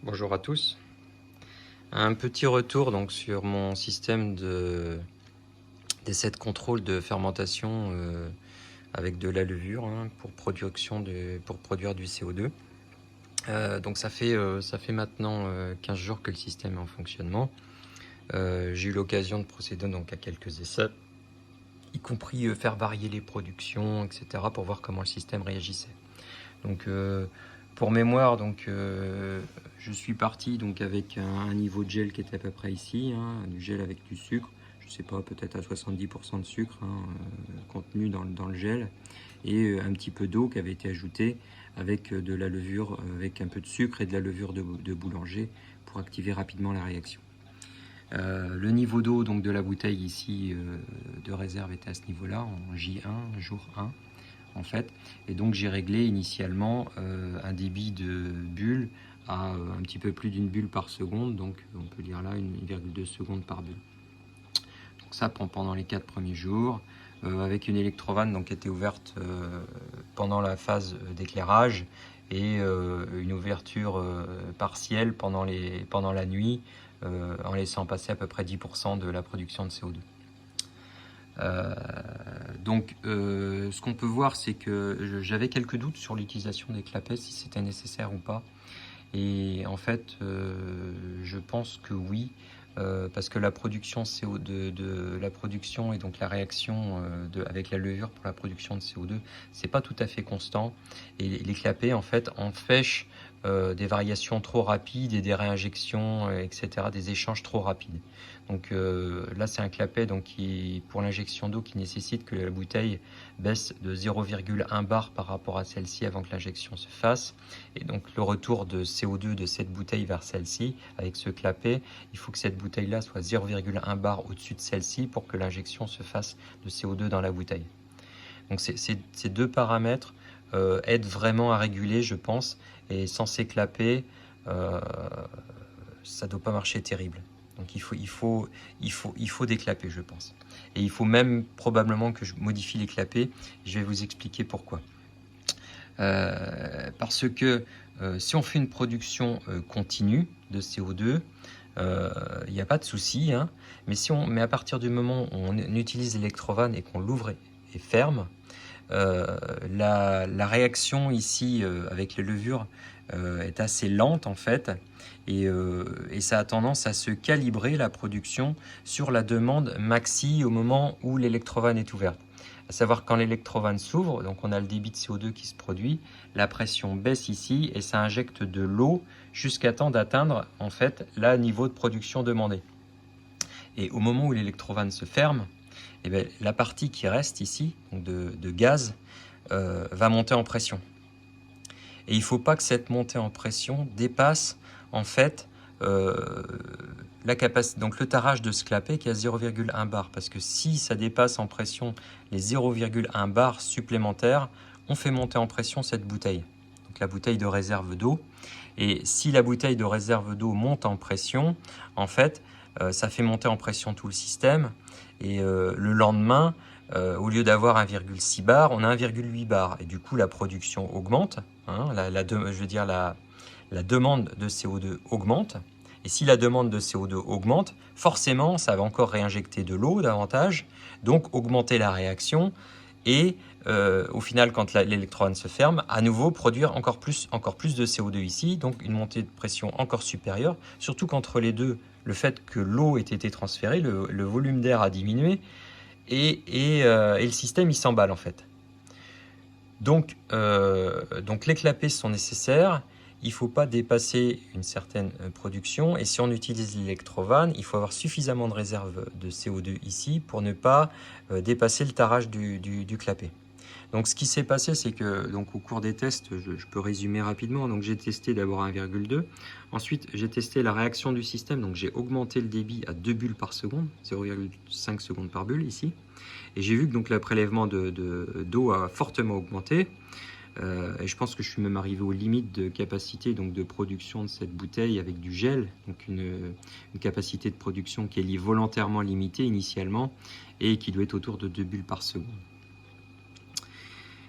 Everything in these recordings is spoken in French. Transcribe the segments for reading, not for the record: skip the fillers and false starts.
Bonjour à tous. Un petit retour donc sur mon système d'essai de contrôle de fermentation avec de la levure pour produire du CO2. Donc ça fait maintenant 15 jours que le système est en fonctionnement. J'ai eu l'occasion de procéder donc à quelques essais, y compris faire varier les productions, etc. pour voir comment le système réagissait. Donc pour mémoire, je suis parti donc avec un niveau de gel qui était à peu près ici, du gel avec du sucre, je sais pas, peut-être à 70% de sucre contenu dans le gel, et un petit peu d'eau qui avait été ajoutée avec de la levure, avec un peu de sucre et de la levure de boulanger pour activer rapidement la réaction. Le niveau d'eau donc de la bouteille ici de réserve était à ce niveau-là, en J1, jour 1. En fait, et donc j'ai réglé initialement un débit de bulle à un petit peu plus d'une bulle par seconde, donc on peut dire là 1,2 secondes par bulle. Donc ça pendant les 4 premiers jours, avec une électrovanne donc, qui était ouverte pendant la phase d'éclairage et une ouverture partielle pendant la nuit, en laissant passer à peu près 10% de la production de CO2. Ce qu'on peut voir, c'est que j'avais quelques doutes sur l'utilisation des clapets, si c'était nécessaire ou pas. Et en fait, je pense que oui, parce que la production CO2 la production et donc la réaction avec la levure pour la production de CO2, c'est pas tout à fait constant. Et les clapets en fait empêchent des variations trop rapides et des réinjections, etc., des échanges trop rapides. Donc là, c'est un clapet pour l'injection d'eau qui nécessite que la bouteille baisse de 0,1 bar par rapport à celle-ci avant que l'injection se fasse. Et donc le retour de CO2 de cette bouteille vers celle-ci, avec ce clapet, il faut que cette bouteille-là soit 0,1 bar au-dessus de celle-ci pour que l'injection se fasse de CO2 dans la bouteille. Donc ces deux paramètres aident vraiment à réguler, je pense, et sans ces clapets, ça ne doit pas marcher terrible. Donc il faut des clapets, je pense. Et il faut même probablement que je modifie les clapets. Je vais vous expliquer pourquoi. Parce que si on fait une production continue de CO2, il n'y a pas de souci, mais à partir du moment où on utilise l'électrovanne et qu'on l'ouvre et ferme, la réaction ici avec les levures est assez lente en fait, et ça a tendance à se calibrer la production sur la demande maxi au moment où l'électrovanne est ouverte. À savoir quand l'électrovanne s'ouvre, donc on a le débit de CO2 qui se produit, la pression baisse ici et ça injecte de l'eau jusqu'à temps d'atteindre en fait le niveau de production demandé. Et au moment où l'électrovanne se ferme, eh bien, la partie qui reste ici, donc de gaz, va monter en pression. Et il ne faut pas que cette montée en pression dépasse en fait la capacité, donc le tarage de ce clapet qui est à 0,1 bar. Parce que si ça dépasse en pression les 0,1 bar supplémentaires, on fait monter en pression cette bouteille. Donc la bouteille de réserve d'eau. Et si la bouteille de réserve d'eau monte en pression, en fait, ça fait monter en pression tout le système. Et le lendemain, au lieu d'avoir 1,6 bar, on a 1,8 bar. Et du coup, la production augmente. La demande de CO2 augmente. Et si la demande de CO2 augmente, forcément, ça va encore réinjecter de l'eau davantage, donc augmenter la réaction. Et au final, quand l'électrone se ferme, à nouveau produire encore plus de CO2 ici, donc une montée de pression encore supérieure, surtout qu'entre les deux, le fait que l'eau ait été transférée, le volume d'air a diminué, et le système il s'emballe en fait. Donc les clapets sont nécessaires, il ne faut pas dépasser une certaine production, et si on utilise l'électrovanne, il faut avoir suffisamment de réserve de CO2 ici pour ne pas dépasser le tarage du clapet. Donc ce qui s'est passé, c'est que donc, au cours des tests, je peux résumer rapidement. Donc j'ai testé d'abord 1,2. Ensuite, j'ai testé la réaction du système. Donc j'ai augmenté le débit à 2 bulles par seconde, 0,5 secondes par bulle ici. Et j'ai vu que donc, le prélèvement d'eau a fortement augmenté. Et je pense que je suis même arrivé aux limites de capacité donc, de production de cette bouteille avec du gel. Donc une capacité de production qui est volontairement limitée initialement et qui doit être autour de 2 bulles par seconde.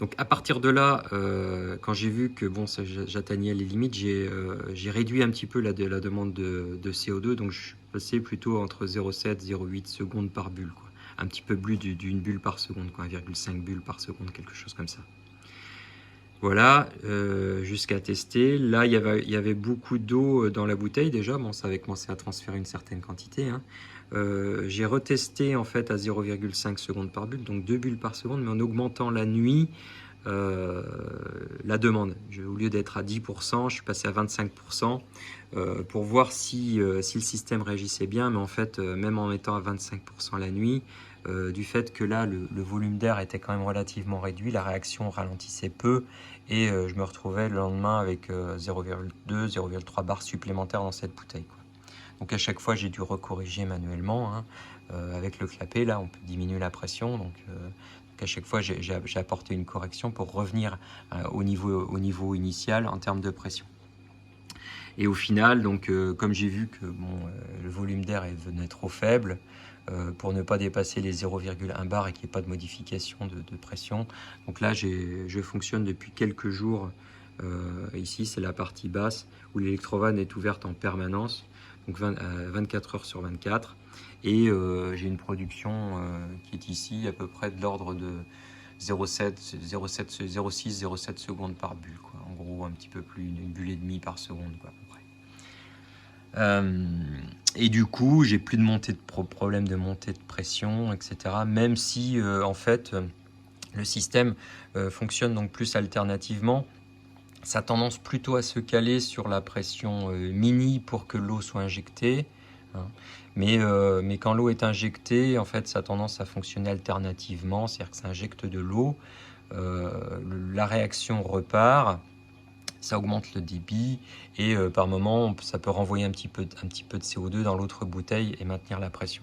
Donc à partir de là, quand j'ai vu que bon, j'atteignais les limites, j'ai réduit un petit peu la demande de CO2, donc je suis passé plutôt entre 0,7 et 0,8 secondes par bulle, quoi. Un petit peu plus d'une bulle par seconde, quoi, 1,5 bulles par seconde, quelque chose comme ça. Voilà, jusqu'à tester. Là, il y avait beaucoup d'eau dans la bouteille déjà. Bon, ça avait commencé à transférer une certaine quantité, hein. J'ai retesté en fait à 0,5 secondes par bulle, donc 2 bulles par seconde, mais en augmentant la nuit la demande. Au lieu d'être à 10%, je suis passé à 25% pour voir si le système réagissait bien, mais en fait, même en mettant à 25% la nuit, du fait que là, le volume d'air était quand même relativement réduit, la réaction ralentissait peu et je me retrouvais le lendemain avec 0,2, 0,3 bars supplémentaires dans cette bouteille, quoi. Donc à chaque fois, j'ai dû recorriger manuellement, hein. Avec le clapet, là, on peut diminuer la pression. Donc à chaque fois, j'ai apporté une correction pour revenir au niveau initial en termes de pression. Et au final, donc, comme j'ai vu que le volume d'air venait trop faible, pour ne pas dépasser les 0,1 bar et qu'il n'y ait pas de modification de pression. Donc là, je fonctionne depuis quelques jours. Ici, c'est la partie basse où l'électrovanne est ouverte en permanence, donc 24 heures sur 24. Et j'ai une production qui est ici à peu près de l'ordre de 0,7, 0,7, 0,6, 0,7 secondes par bulle, quoi. En gros, un petit peu plus, une bulle et demie par seconde, quoi, à peu près. Et du coup, j'ai plus de problème de montée de pression, etc. Même si, en fait, le système fonctionne donc plus alternativement. Ça a tendance plutôt à se caler sur la pression mini pour que l'eau soit injectée, hein. Mais quand l'eau est injectée, en fait, ça a tendance à fonctionner alternativement, c'est-à-dire que ça injecte de l'eau, la réaction repart, ça augmente le débit et par moment, ça peut renvoyer un petit peu de CO2 dans l'autre bouteille et maintenir la pression.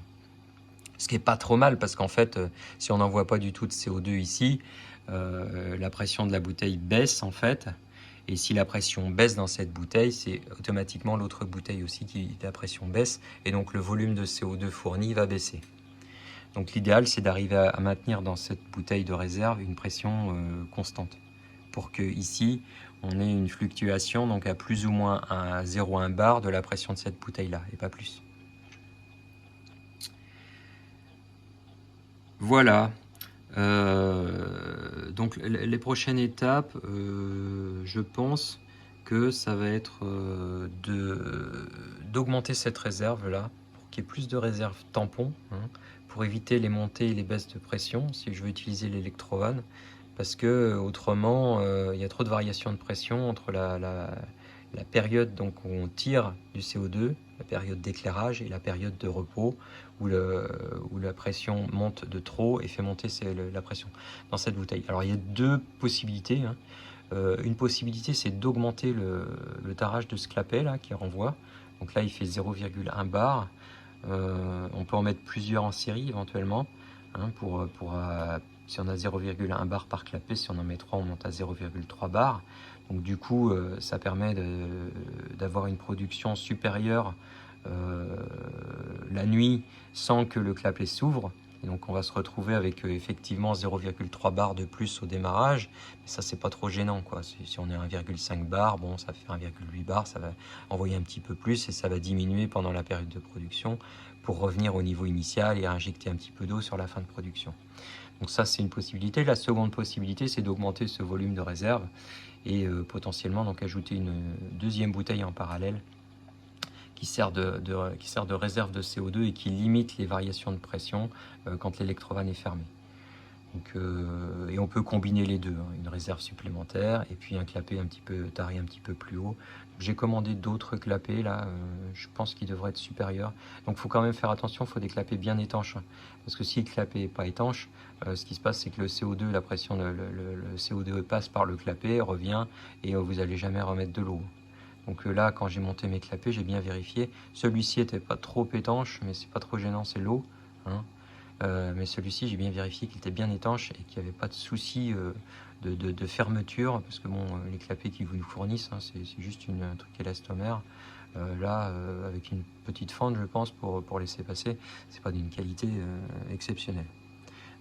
Ce qui n'est pas trop mal parce qu'en fait, si on n'envoie pas du tout de CO2 ici, la pression de la bouteille baisse en fait. Et si la pression baisse dans cette bouteille, c'est automatiquement l'autre bouteille aussi qui la pression baisse et donc le volume de CO2 fourni va baisser. Donc l'idéal, c'est d'arriver à maintenir dans cette bouteille de réserve une pression constante pour que ici on ait une fluctuation donc à plus ou moins à 0,1 bar de la pression de cette bouteille là et pas plus. Voilà. Donc les prochaines étapes, je pense que ça va être d'augmenter cette réserve là pour qu'il y ait plus de réserves tampons, hein, pour éviter les montées et les baisses de pression si je veux utiliser l'électrovanne, parce que autrement il y a trop de variations de pression entre la période donc où on tire du CO2, la période d'éclairage et la période de repos où la pression monte de trop et fait monter la pression dans cette bouteille. Alors il y a deux possibilités, hein. Une possibilité, c'est d'augmenter le tarage de ce clapet là qui renvoie. Donc là il fait 0,1 bar. On peut en mettre plusieurs en série éventuellement, hein, si on a 0,1 bar par clapet, si on en met 3, on monte à 0,3 bar. Donc du coup, ça permet d'avoir une production supérieure la nuit sans que le clapet s'ouvre. Et donc on va se retrouver avec effectivement 0,3 bar de plus au démarrage. Mais ça, c'est pas trop gênant, quoi. Si on est à 1,5 bar, bon, ça fait 1,8 bar, ça va envoyer un petit peu plus et ça va diminuer pendant la période de production pour revenir au niveau initial et injecter un petit peu d'eau sur la fin de production. Donc ça, c'est une possibilité. La seconde possibilité, c'est d'augmenter ce volume de réserve et potentiellement donc ajouter une deuxième bouteille en parallèle qui sert de réserve de CO2 et qui limite les variations de pression quand l'électrovanne est fermée. Donc, et on peut combiner les deux, hein, une réserve supplémentaire et puis un clapet un petit peu taré un petit peu plus haut. J'ai commandé d'autres clapets là, je pense qu'ils devraient être supérieurs. Donc il faut quand même faire attention, il faut des clapets bien étanches. Parce que si le clapet n'est pas étanche, ce qui se passe c'est que le CO2, la pression, le CO2 passe par le clapet, revient et vous n'allez jamais remettre de l'eau. Donc là, quand j'ai monté mes clapets, j'ai bien vérifié. Celui-ci n'était pas trop étanche, mais c'est pas trop gênant, c'est l'eau, hein. Mais celui-ci, j'ai bien vérifié qu'il était bien étanche et qu'il n'y avait pas de souci de fermeture, parce que bon, les clapets qu'ils vous fournissent, hein, c'est juste un truc élastomère. Là, avec une petite fente, je pense, pour laisser passer, c'est pas d'une qualité exceptionnelle.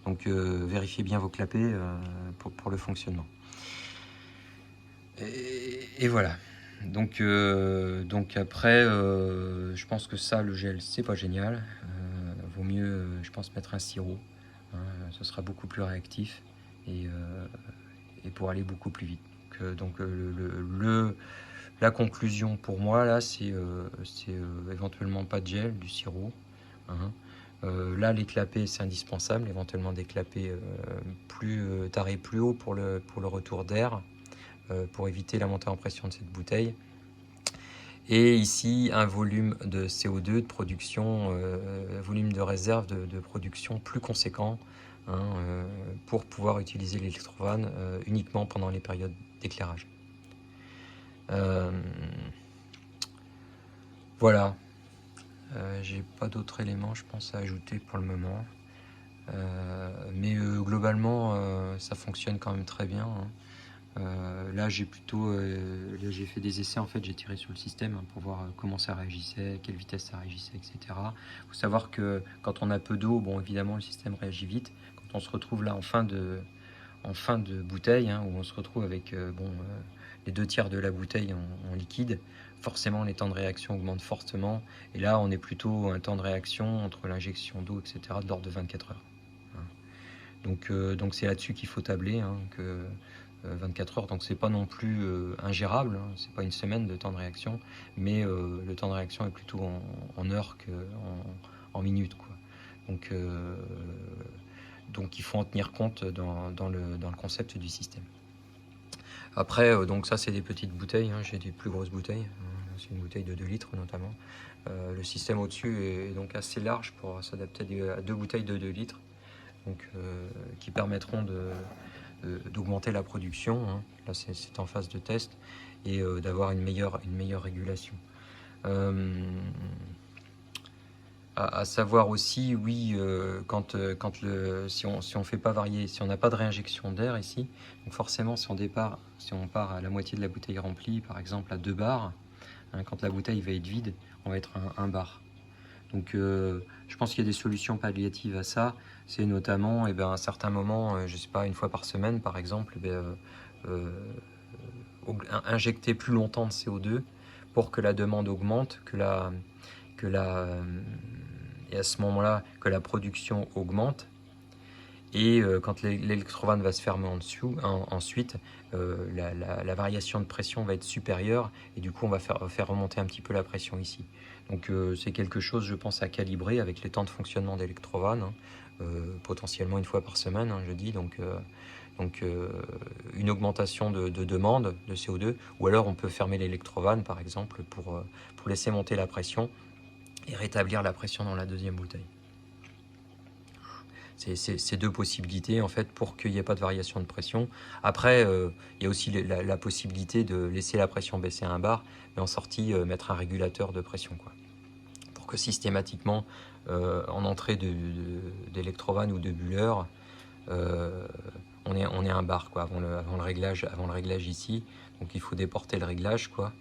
Donc vérifiez bien vos clapets pour le fonctionnement. Et voilà. Donc après, je pense que ça, le gel, c'est pas génial. Vaut mieux, je pense, mettre un sirop. Hein, ce sera beaucoup plus réactif et pour aller beaucoup plus vite. Donc la conclusion pour moi, là, c'est éventuellement pas de gel, du sirop. Hein. Là, les clapets, c'est indispensable. Éventuellement des clapets tarés plus haut pour le retour d'air, pour éviter la montée en pression de cette bouteille. Et ici, un volume de CO2 de production, volume de réserve de production plus conséquent, hein, pour pouvoir utiliser l'électrovanne uniquement pendant les périodes d'éclairage. Voilà. J'ai pas d'autres éléments, je pense, à ajouter pour le moment. Mais globalement, ça fonctionne quand même très bien. Hein. Là, j'ai fait des essais. En fait, j'ai tiré sur le système, hein, pour voir comment ça réagissait, quelle vitesse ça réagissait, etc. Il faut savoir que quand on a peu d'eau, bon, évidemment, le système réagit vite. Quand on se retrouve là en fin de bouteille, hein, où on se retrouve avec les 2/3 de la bouteille en liquide, forcément les temps de réaction augmentent fortement. Et là, on est plutôt un temps de réaction entre l'injection d'eau, etc., de l'ordre de 24 heures. Hein. Donc c'est là-dessus qu'il faut tabler, hein, que 24 heures, donc c'est pas non plus ingérable, hein, c'est pas une semaine de temps de réaction, mais le temps de réaction est plutôt en heures qu'en minutes, quoi. Donc il faut en tenir compte dans le concept du système. Après, donc ça c'est des petites bouteilles, hein, j'ai des plus grosses bouteilles, c'est une bouteille de 2 litres notamment. Le système au-dessus est donc assez large pour s'adapter à 2 bouteilles de 2 litres, donc, qui permettront d'augmenter la production. Hein. Là c'est en phase de test, et d'avoir une meilleure régulation. À savoir aussi, oui, si on fait pas varier, si on n'a pas de réinjection d'air ici, donc forcément si on part à la moitié de la bouteille remplie, par exemple à 2 bars, hein, quand la bouteille va être vide, on va être à 1 bar. Donc je pense qu'il y a des solutions palliatives à ça. C'est notamment, à un certain moment, je sais pas, une fois par semaine par exemple, injecter plus longtemps de CO2 pour que la demande augmente, et à ce moment-là, que la production augmente. Et quand l'électrovanne va se fermer ensuite, la variation de pression va être supérieure, et du coup on va faire remonter un petit peu la pression ici. Donc c'est quelque chose, je pense, à calibrer avec les temps de fonctionnement d'électrovanne, hein, potentiellement une fois par semaine, hein, je dis. Donc une augmentation de demande de CO2, ou alors on peut fermer l'électrovanne par exemple pour laisser monter la pression et rétablir la pression dans la deuxième bouteille. C'est 2 possibilités en fait pour qu'il n'y ait pas de variation de pression. Après, il y a aussi la possibilité de laisser la pression baisser à 1 bar, mais en sortie mettre un régulateur de pression, quoi, pour que systématiquement en entrée d'électrovanne ou de buller, on est à 1 bar, quoi, avant le réglage ici. Donc il faut déporter le réglage, quoi,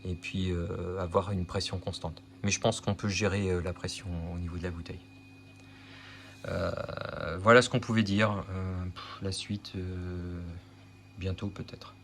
et puis avoir une pression constante. Mais je pense qu'on peut gérer la pression au niveau de la bouteille. Voilà ce qu'on pouvait dire. La suite, bientôt peut-être.